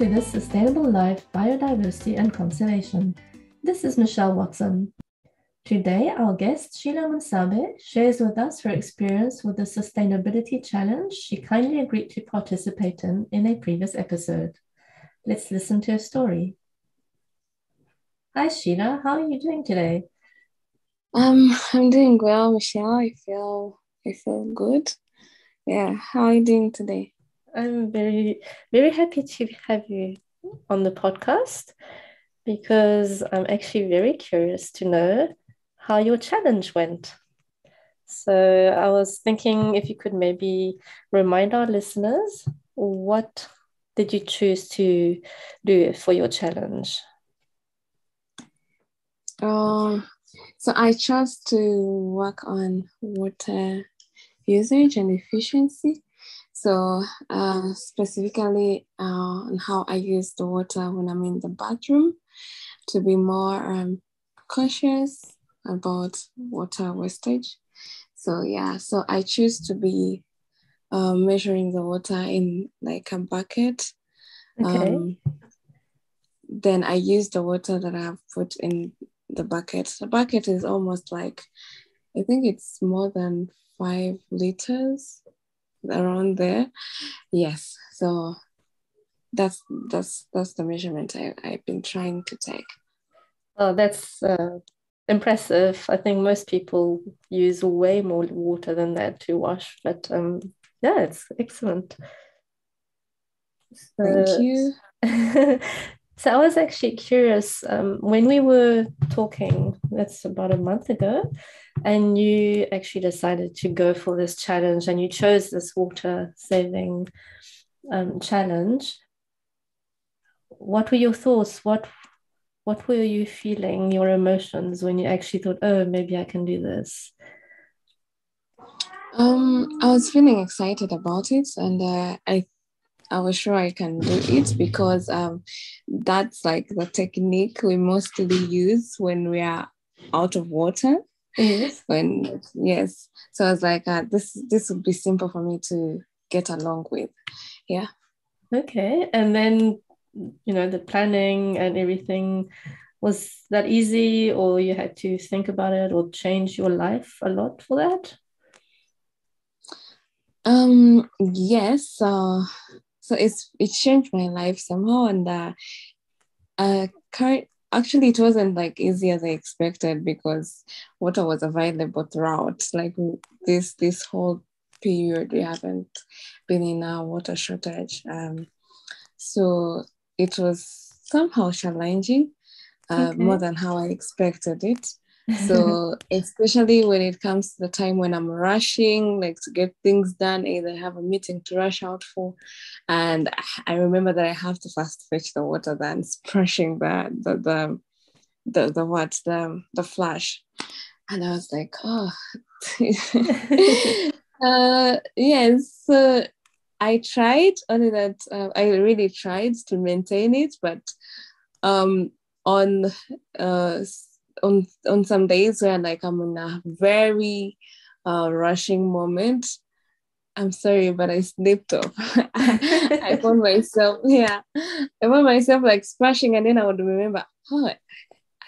to This Sustainable Life, Biodiversity and Conservation. This is Michelle Watson. Today, our guest, Sheillah Munsabe, shares with us her experience with the Sustainability Challenge she kindly agreed to participate in a previous episode. Let's listen to her story. Hi, Sheillah. How are you doing today? I'm doing well, Michelle. I feel good. Yeah, how are you doing today? I'm very, very happy to have you on the podcast because I'm actually very curious to know how your challenge went. So I was thinking if you could maybe remind our listeners, what did you choose to do for your challenge? So I chose to work on water usage and efficiency. So specifically on how I use the water when I'm in the bathroom to be more conscious about water wastage. So I choose to be measuring the water in like a bucket. Okay. Then I use the water that I have put in the bucket. The bucket is almost like, I think it's more than 5 liters around there. Yes. So that's the measurement I've been trying to take. Oh, that's impressive. I think most people use way more water than that to wash, but yeah, it's excellent. Thank you. So I was actually curious, when we were talking, that's about a month ago, and you actually decided to go for this challenge and you chose this water saving challenge. What were your thoughts? What were you feeling, your emotions when you actually thought, oh, maybe I can do this? I was feeling excited about it, and I was sure I can do it because that's like the technique we mostly use when we are out of water. Yes. Yes. So I was like, this would be simple for me to get along with. Yeah. Okay. And then, the planning and everything, was that easy, or you had to think about it or change your life a lot for that? Yes. So it changed my life somehow, and actually it wasn't like easy as I expected because water was available throughout. Like this whole period, we haven't been in a water shortage. So it was somehow challenging, more than how I expected it. So especially when it comes to the time when I'm rushing, like to get things done, either I have a meeting to rush out for, and I remember that I have to first fetch the water than splashing the flash, and I was like, oh, yes. So I tried, only that I really tried to maintain it, but on on some days where like I'm in a very rushing moment, I'm sorry, but I slipped off. I found myself, like splashing, and then I would remember, oh,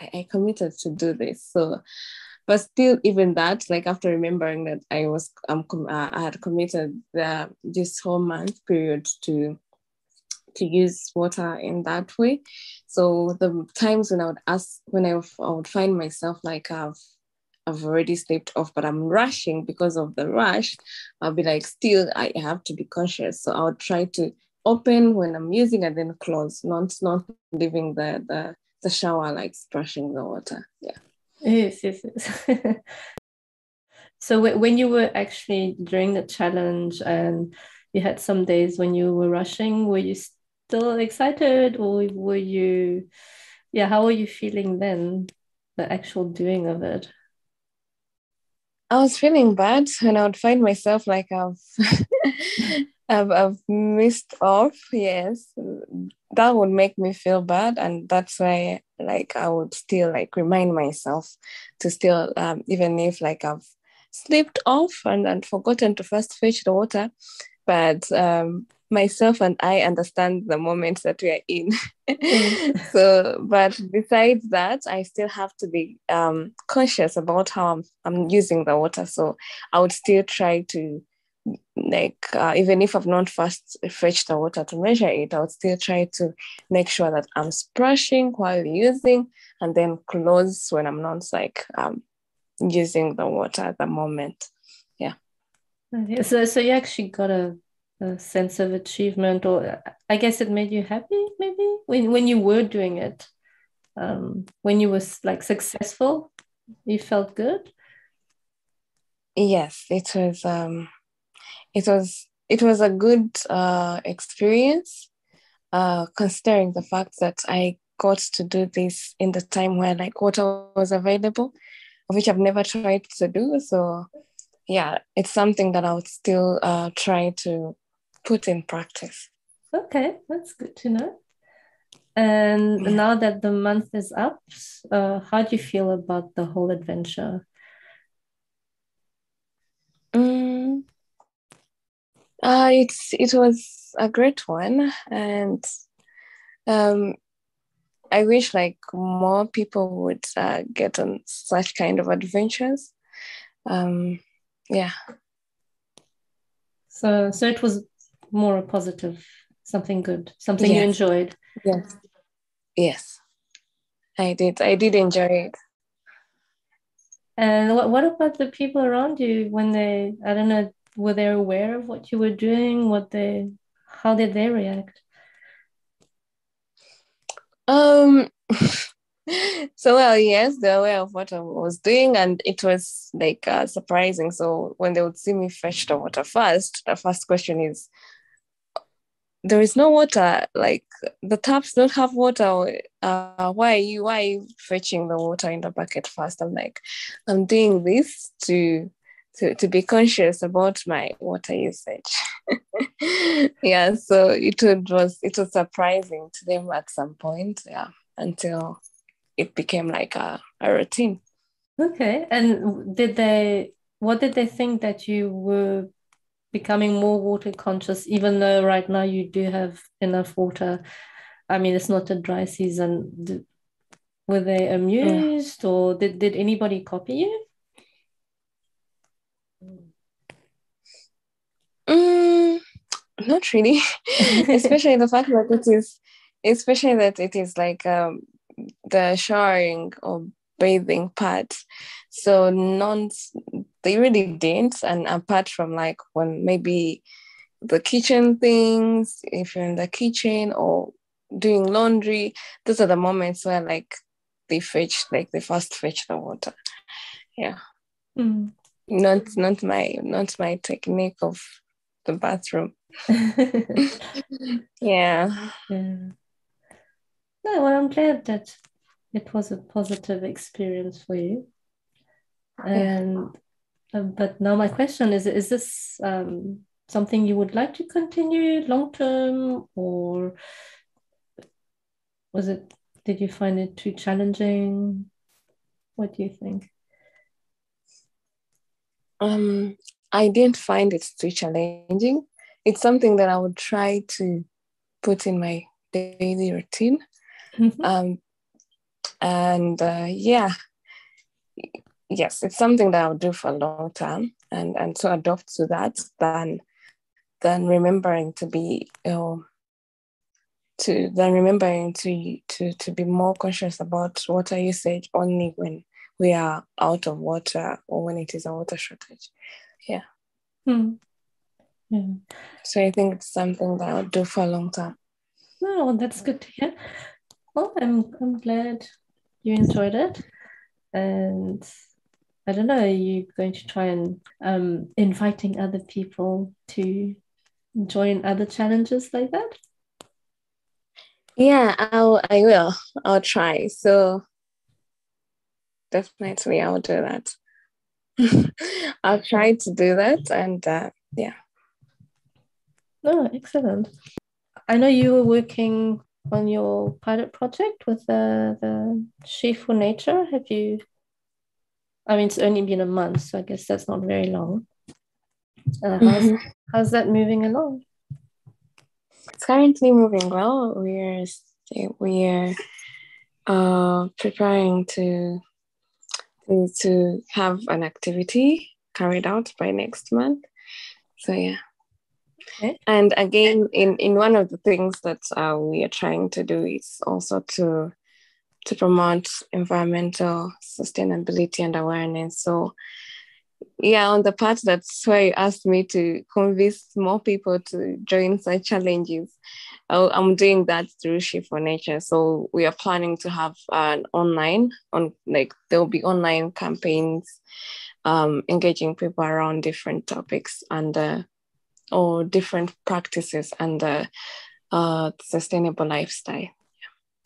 I committed to do this. So, but still, even that, like after remembering that I had committed this whole month period to use water in that way. So the times when I would find myself like I've already slipped off, but I'm rushing because of the rush, I'll be like, still, I have to be conscious. So I would try to open when I'm using and then close, not leaving the shower like splashing the water. Yeah. Yes. So when you were actually during the challenge and you had some days when you were rushing, were you still excited, or were you, how were you feeling then, the actual doing of it? I was feeling bad, and I would find myself like I've missed off. Yes, that would make me feel bad, and that's why like I would still like remind myself to still even if like I've slipped off and forgotten to first fetch the water, but myself and I understand the moment that we are in. So, but besides that, I still have to be conscious about how I'm using the water. So I would still try to, like, even if I've not first fetched the water to measure it, I would still try to make sure that I'm splashing while using, and then close when I'm not like using the water at the moment. Yeah. Okay, so you actually got a sense of achievement, or I guess it made you happy, maybe when you were doing it, when you was like successful, you felt good. Yes, it was a good experience, considering the fact that I got to do this in the time where like water was available, which I've never tried to do. So yeah, it's something that I would still try to put in practice. Okay, that's good to know. And Yeah. now that the month is up, how do you feel about the whole adventure? Mm, it was a great one, and um, I wish like more people would get on such kind of adventures. Um, yeah. So it was more a positive, something good, something you Yes. enjoyed. Yes. Yes. I did enjoy it. And what about the people around you when they, I don't know, were they aware of what you were doing? How did they react? Um. So well, yes, they're aware of what I was doing, and it was like surprising. So when they would see me fetch the water first, the first question is, "There is no water. Like the taps don't have water. Why are you fetching the water in the bucket first?" I'm like, I'm doing this to be conscious about my water usage. Yeah, so it was surprising to them at some point. Yeah, until it became like a routine. Okay. And what did they think that you were becoming more water conscious, even though right now you do have enough water? I mean, it's not a dry season. Were they Mm. amused, or did anybody copy you? Mm, not really, especially the fact that it is like the showering or bathing part. So none, they really didn't. And apart from like when maybe the kitchen things, if you're in the kitchen or doing laundry, those are the moments where like they first fetch the water. Yeah. Mm. Not my technique of the bathroom. Yeah. Yeah. No, well, I'm glad that it was a positive experience for you. Yeah. And but now my question is this something you would like to continue long term, or was it, did you find it too challenging? What do you think? Um, I didn't find it too challenging. It's something that I would try to put in my daily routine. Um, and yeah, yes, it's something that I'll do for a long time, and to adopt to that than remembering to be to then remembering to be more conscious about water usage only when we are out of water or when it is a water shortage. Yeah. Hmm. Yeah. So I think it's something that I'll do for a long time. No, well, that's good to hear. Well, I'm glad you enjoyed it, and I don't know, are you going to try and inviting other people to join other challenges like that? Yeah, I will. I'll try. So definitely I'll do that. I'll try to do that, and yeah. Oh, excellent. I know you were working on your pilot project with the Chef for Nature. Have you, I mean, it's only been a month, so I guess that's not very long. Mhm. How's that moving along? It's currently moving well. We're preparing to have an activity carried out by next month. So yeah. Okay. And again, in one of the things that we are trying to do is also to promote environmental sustainability and awareness. So yeah, on the part that's where you asked me to convince more people to join such challenges, I'm doing that through Shift for Nature. So we are planning to have there'll be online campaigns engaging people around different topics and or different practices and sustainable lifestyle.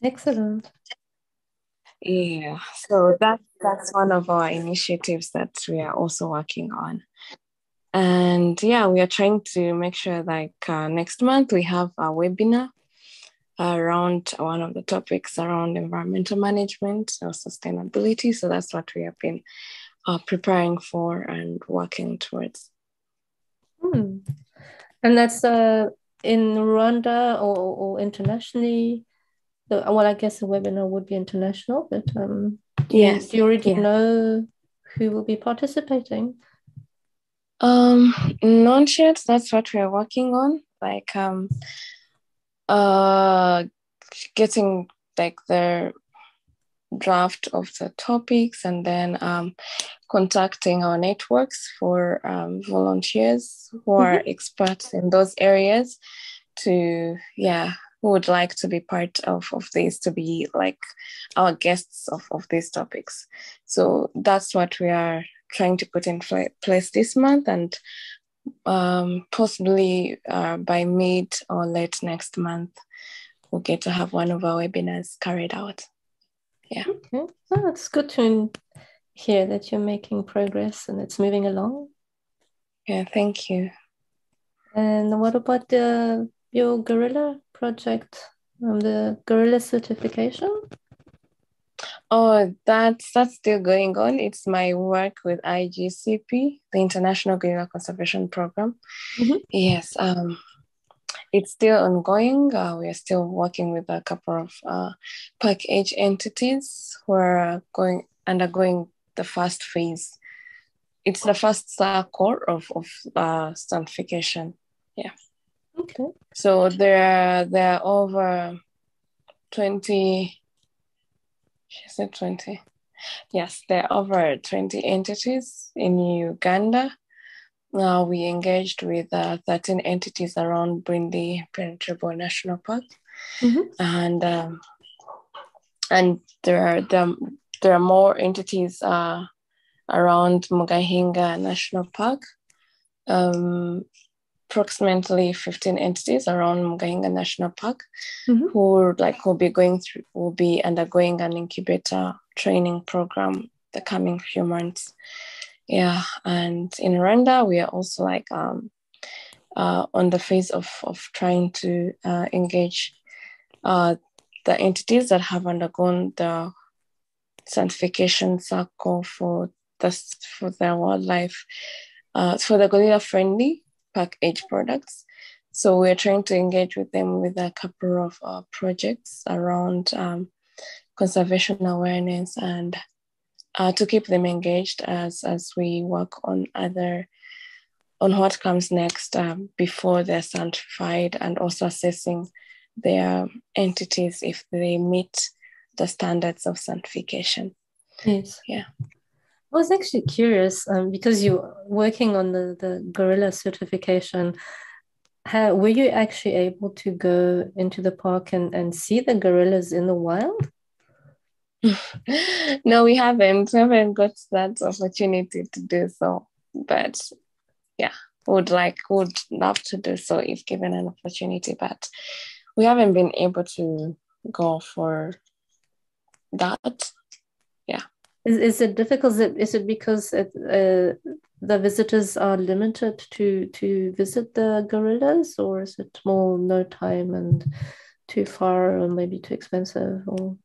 Excellent. Yeah, so that's one of our initiatives that we are also working on. And yeah, we are trying to make sure next month we have a webinar around one of the topics around environmental management or sustainability. So that's what we have been preparing for and working towards. And that's in Rwanda or internationally? Well, I guess the webinar would be international, but do you already know who will be participating? Not yet. That's what we are working on. Getting the draft of the topics and then contacting our networks for volunteers who are experts in those areas who would like to be part of this, to be like our guests of these topics. So that's what we are trying to put in place this month, and possibly by mid or late next month, we'll get to have one of our webinars carried out. Yeah. Okay. Oh, it's good to hear that you're making progress and it's moving along. Yeah, thank you. And what about your gorilla project, the gorilla certification? Oh, that's still going on. It's my work with IGCP, the International Gorilla Conservation Program. Yes, it's still ongoing. We are still working with a couple of package entities who are undergoing the first phase. It's the first circle of certification. Yeah. Okay. So there are over 20. She said 20. Yes, there are over 20 entities in Uganda. We engaged with 13 entities around Bwindi Penetrable National Park, and there are more entities around Mugahinga National Park. Approximately 15 entities around Mugahinga National Park who will be undergoing an incubator training program the coming few months. Yeah, and in Rwanda, we are also on the phase of trying to engage the entities that have undergone the certification circle for their wildlife, for the gorilla friendly package products. So we're trying to engage with them with a couple of projects around conservation awareness and to keep them engaged as we work on what comes next before they're certified, and also assessing their entities if they meet the standards of certification. Yes. Yeah. I was actually curious because you're working on the gorilla certification. Were you actually able to go into the park and see the gorillas in the wild? No, we haven't. We haven't got that opportunity to do so. But yeah, would love to do so if given an opportunity. But we haven't been able to go for that. Yeah. Is it difficult? Is it because the visitors are limited to visit the gorillas, or is it more no time and too far, or maybe too expensive? Or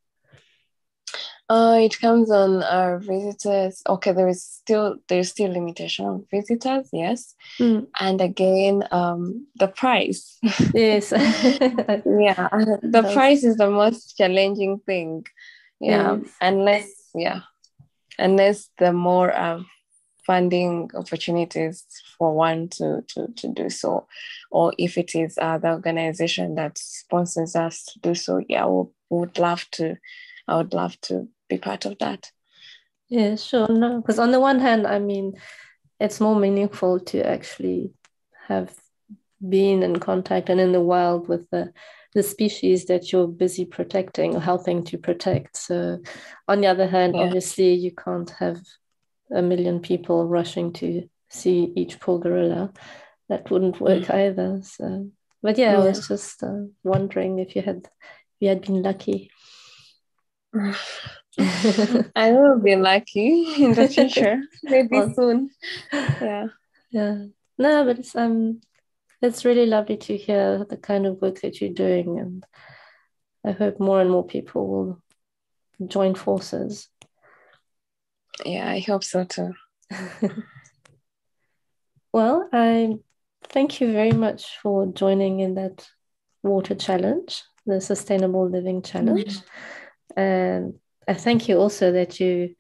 It comes on our visitors. Okay, there's still limitation on visitors, yes. And again, the price. Yes. Yeah, the price is the most challenging thing. Yeah, Yes. unless the more funding opportunities for one to do so, or if it is the organization that sponsors us to do so, yeah, I would love to be part of that. Yeah, sure. No, because on the one hand, I mean, it's more meaningful to actually have been in contact and in the wild with the species that you're busy protecting or helping to protect. So on the other hand, obviously you can't have a million people rushing to see each poor gorilla. That wouldn't work either. So, but yeah, I was just wondering if you had been lucky. I will be lucky in the future, maybe soon. Yeah. No, but it's really lovely to hear the kind of work that you're doing, and I hope more and more people will join forces. Yeah, I hope so too. Well, I thank you very much for joining in that water challenge, the Sustainable Living Challenge. And I thank you also that you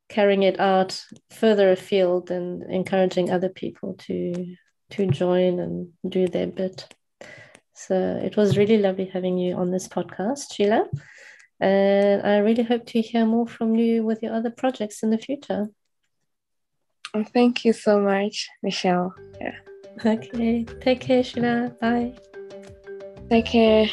carrying it out further afield and encouraging other people to join and do their bit. So it was really lovely having you on this podcast, Sheillah. And I really hope to hear more from you with your other projects in the future. Thank you so much, Michelle. Yeah. Okay. Take care, Sheillah. Bye. Take care.